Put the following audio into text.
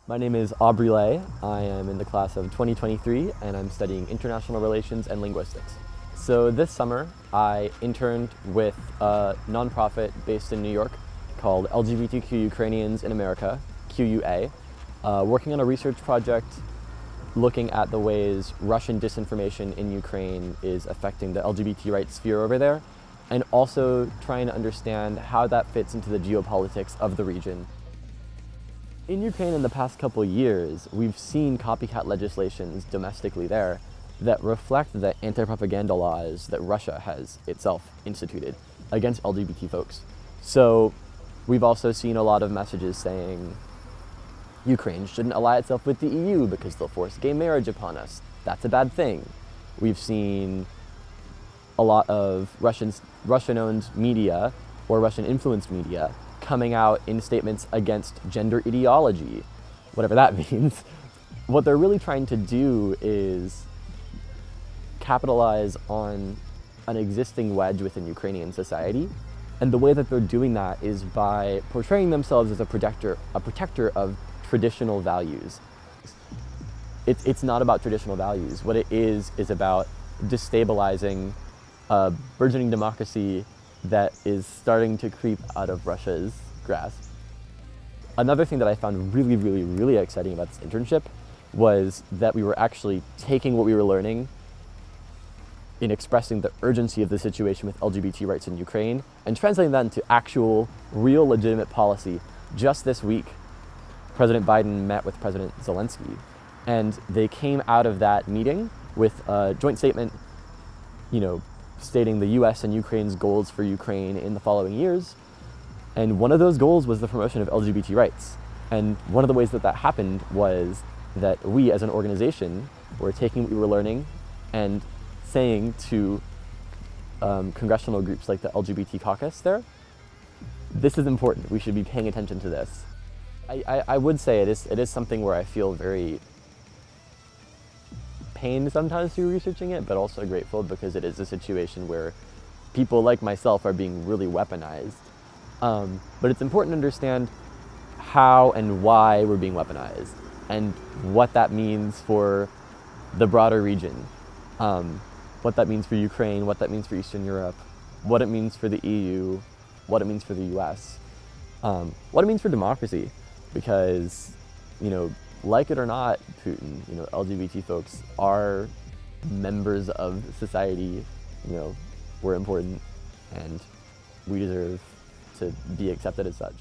My name is Aubrey Lay. I am in the class of 2023 and I'm studying international relations and linguistics. So this summer I interned with a nonprofit based in New York called LGBTQ Ukrainians in America, QUA, working on a research project looking at the ways Russian disinformation in Ukraine is affecting the LGBT rights sphere over there, and also trying to understand how that fits into the geopolitics of the region. In Ukraine in the past couple years, we've seen copycat legislations domestically there that reflect the anti-propaganda laws that Russia has itself instituted against LGBT folks. So we've also seen a lot of messages saying Ukraine shouldn't ally itself with the EU because they'll force gay marriage upon us. That's a bad thing. We've seen a lot of Russian-owned media or Russian-influenced media coming out in statements against gender ideology, whatever that means. What they're really trying to do is capitalize on an existing wedge within Ukrainian society. And the way that they're doing that is by portraying themselves as a protector of traditional values. It's not about traditional values. What it is about destabilizing a burgeoning democracy that is starting to creep out of Russia's grasp. Another thing that I found really exciting about this internship was that we were actually taking what we were learning in expressing the urgency of the situation with LGBT rights in Ukraine and translating that into actual, real, legitimate policy. Just this week, President Biden met with President Zelensky, and they came out of that meeting with a joint statement, stating the US and Ukraine's goals for Ukraine in the following years. And one of those goals was the promotion of LGBT rights. And one of the ways that that happened was that we as an organization were taking what we were learning and saying to congressional groups like the LGBT caucus there, this is important, we should be paying attention to this. I would say it is something where I feel very pained sometimes through researching it, but also grateful because it is a situation where people like myself are being really weaponized. But it's important to understand how and why we're being weaponized and what that means for the broader region, what that means for Ukraine, what that means for Eastern Europe, what it means for the EU, what it means for the US, what it means for democracy, because, like it or not, Putin, LGBT folks are members of society, we're important and we deserve to be accepted as such.